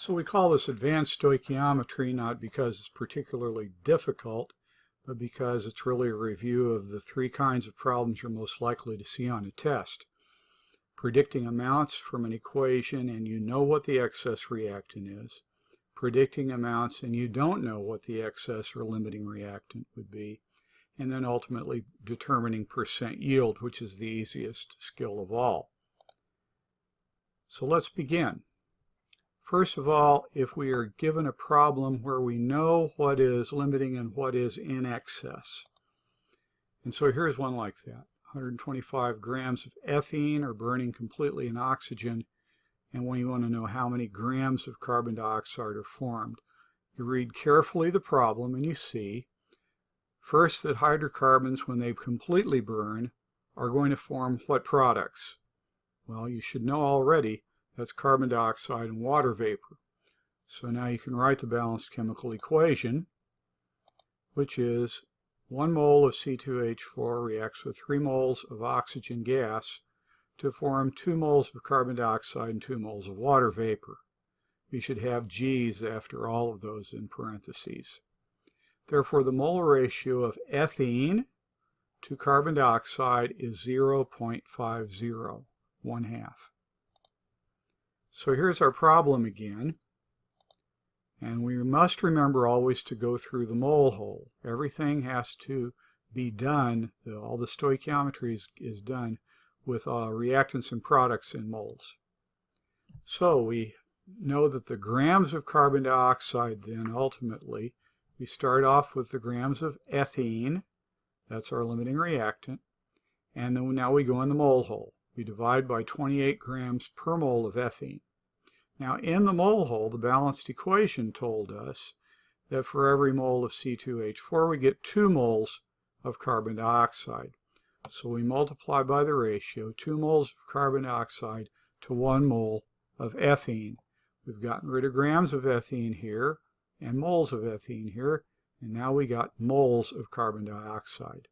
So we call this advanced stoichiometry not because it's particularly difficult, but because it's really a review of the three kinds of problems you're most likely to see on a test. Predicting amounts from an equation and you know what the excess reactant is. Predicting amounts and you don't know what the excess or limiting reactant would be. And then ultimately determining percent yield, which is the easiest skill of all. So let's begin. First of all, if we are given a problem where we know what is limiting and what is in excess. And so here's one like that. 125 grams of ethene are burning completely in oxygen, and when you want to know how many grams of carbon dioxide are formed, you read carefully the problem and you see first that hydrocarbons, when they completely burn, are going to form what products? Well, you should know already that's carbon dioxide and water vapor. So now you can write the balanced chemical equation, which is 1 mole of C2H4 reacts with 3 moles of oxygen gas to form 2 moles of carbon dioxide and 2 moles of water vapor. We should have G's after all of those in parentheses. Therefore, the molar ratio of ethene to carbon dioxide is 0.50, 1/2. So here's our problem again. And we must remember always to go through the mole hole. Everything has to be done, all the stoichiometry is done with reactants and products in moles. So we know that the grams of carbon dioxide then ultimately, we start off with the grams of ethene, that's our limiting reactant, and then now we go in the mole hole. We divide by 28 grams per mole of ethene. Now in the mole hole, the balanced equation told us that for every mole of C2H4 we get 2 moles of carbon dioxide. So we multiply by the ratio 2 moles of carbon dioxide to 1 mole of ethene. We've gotten rid of grams of ethene here and moles of ethene here, and now we got moles of carbon dioxide.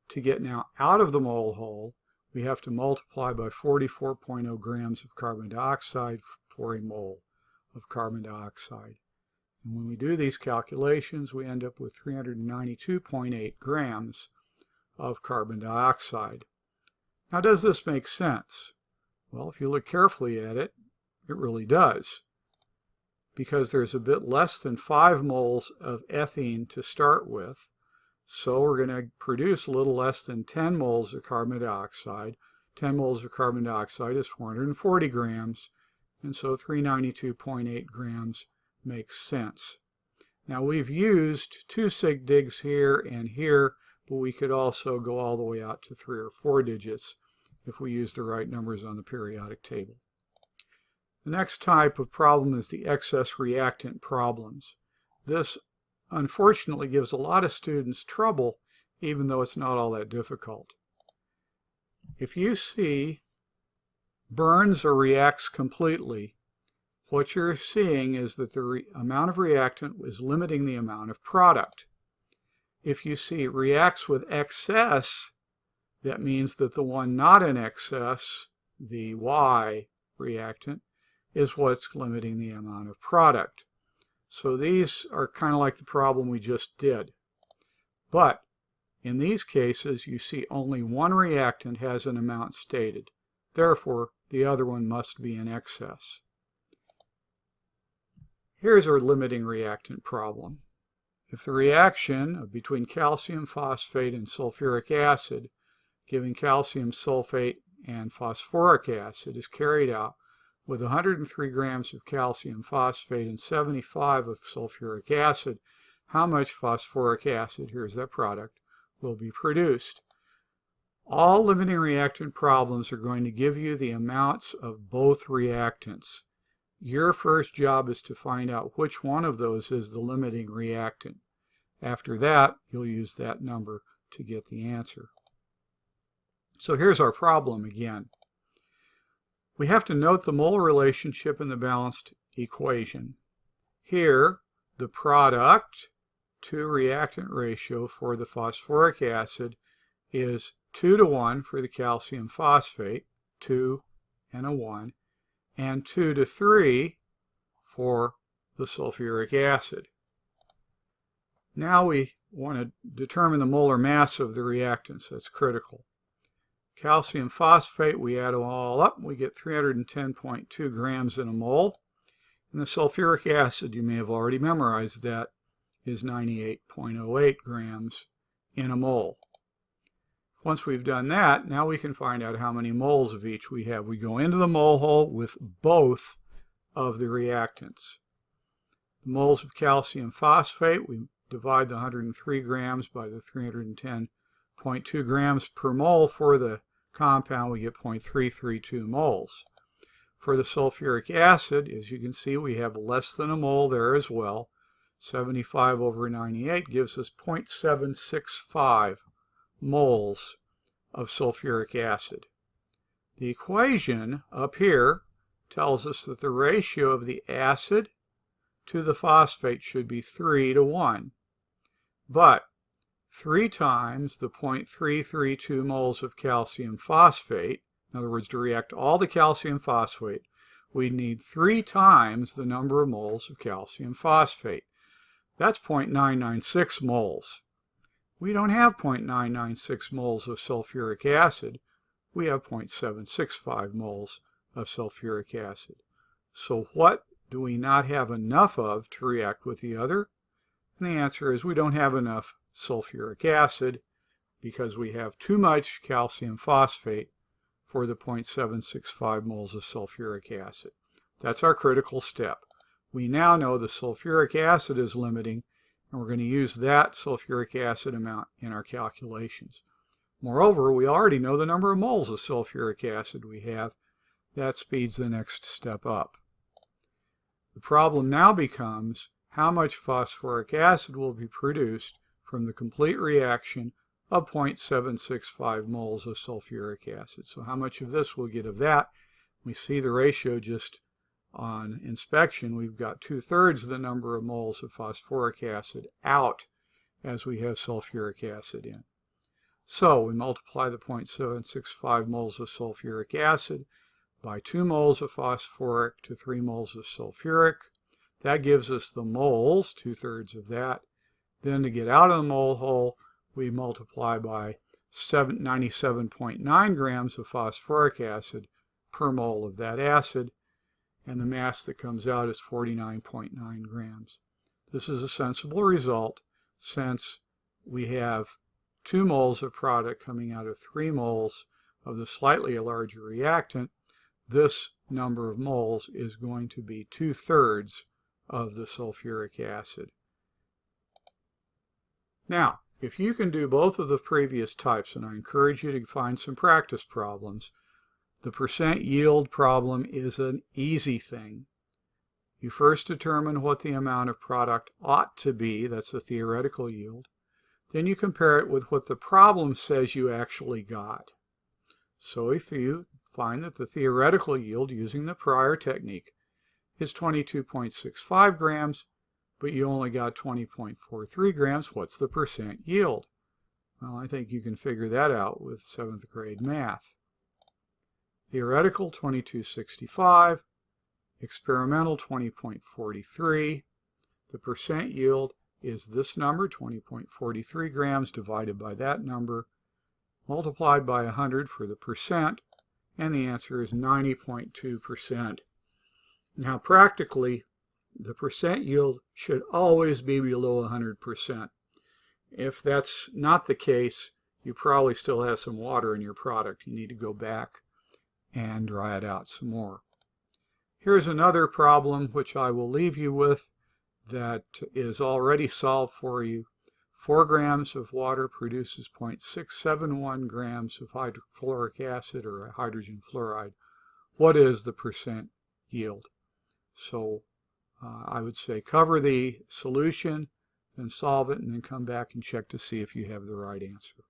To get now out of the mole hole, we have to multiply by 44.0 grams of carbon dioxide for a mole of carbon dioxide. And when we do these calculations, we end up with 392.8 grams of carbon dioxide. Now, does this make sense? Well, if you look carefully at it, it really does, because there's a bit less than 5 moles of ethene to start with. So we're going to produce a little less than 10 moles of carbon dioxide. 10 moles of carbon dioxide is 440 grams, and so 392.8 grams makes sense. Now we've used 2 sig digs here and here, but we could also go all the way out to 3 or 4 digits if we use the right numbers on the periodic table. The next type of problem is the excess reactant problems. This unfortunately gives a lot of students trouble, even though it's not all that difficult. If you see burns or reacts completely, what you're seeing is that the amount of reactant is limiting the amount of product. If you see reacts with excess, that means that the one not in excess, the Y reactant, is what's limiting the amount of product. So these are kind of like the problem we just did. But in these cases, you see only one reactant has an amount stated. Therefore, the other one must be in excess. Here's our limiting reactant problem. If the reaction between calcium phosphate and sulfuric acid, giving calcium sulfate and phosphoric acid, is carried out with 103 grams of calcium phosphate and 75 of sulfuric acid, how much phosphoric acid, here's that product, will be produced? All limiting reactant problems are going to give you the amounts of both reactants. Your first job is to find out which one of those is the limiting reactant. After that, you'll use that number to get the answer. So here's our problem again. We have to note the mole relationship in the balanced equation. Here, the product to reactant ratio for the phosphoric acid is 2:1 for the calcium phosphate, 2 and a 1, and 2:3 for the sulfuric acid. Now we want to determine the molar mass of the reactants. That's critical. Calcium phosphate, we add them all up, we get 310.2 grams in a mole. And the sulfuric acid, you may have already memorized that, is 98.08 grams in a mole. Once we've done that, now we can find out how many moles of each we have. We go into the mole hole with both of the reactants. The moles of calcium phosphate, we divide the 103 grams by the 310.2 grams per mole for the compound, we get 0.332 moles. For the sulfuric acid, as you can see, we have less than a mole there as well. 75 over 98 gives us 0.765 moles of sulfuric acid. The equation up here tells us that the ratio of the acid to the phosphate should be 3 to 1. But 3 times the 0.332 moles of calcium phosphate, in other words, to react all the calcium phosphate, we need 3 times the number of moles of calcium phosphate. That's 0.996 moles. We don't have 0.996 moles of sulfuric acid. We have 0.765 moles of sulfuric acid. So what do we not have enough of to react with the other? And the answer is we don't have enough sulfuric acid because we have too much calcium phosphate for the 0.765 moles of sulfuric acid. That's our critical step. We now know the sulfuric acid is limiting, and we're going to use that sulfuric acid amount in our calculations. Moreover, we already know the number of moles of sulfuric acid we have. That speeds the next step up. The problem now becomes how much phosphoric acid will be produced from the complete reaction of 0.765 moles of sulfuric acid. So how much of this we'll get of that? We see the ratio just on inspection. We've got 2/3 the number of moles of phosphoric acid out as we have sulfuric acid in. So we multiply the 0.765 moles of sulfuric acid by 2 moles of phosphoric to 3 moles of sulfuric. That gives us the moles, 2/3 of that. Then to get out of the mole hole, we multiply by 97.9 grams of phosphoric acid per mole of that acid, and the mass that comes out is 49.9 grams. This is a sensible result since we have 2 moles of product coming out of 3 moles of the slightly larger reactant. This number of moles is going to be 2/3 of the sulfuric acid. Now, if you can do both of the previous types, and I encourage you to find some practice problems, the percent yield problem is an easy thing. You first determine what the amount of product ought to be, that's the theoretical yield. Then you compare it with what the problem says you actually got. So if you find that the theoretical yield using the prior technique is 22.65 grams, but you only got 20.43 grams, what's the percent yield? Well, I think you can figure that out with 7th grade math. Theoretical 2265, experimental 20.43. The percent yield is this number, 20.43 grams, divided by that number, multiplied by 100 for the percent, and the answer is 90.2%. Now practically, the percent yield should always be below 100%. If that's not the case, you probably still have some water in your product. You need to go back and dry it out some more. Here's another problem which I will leave you with that is already solved for you. 4 grams of water produces 0.671 grams of hydrochloric acid or hydrogen fluoride. What is the percent yield? So I would say cover the solution, then solve it, and then come back and check to see if you have the right answer.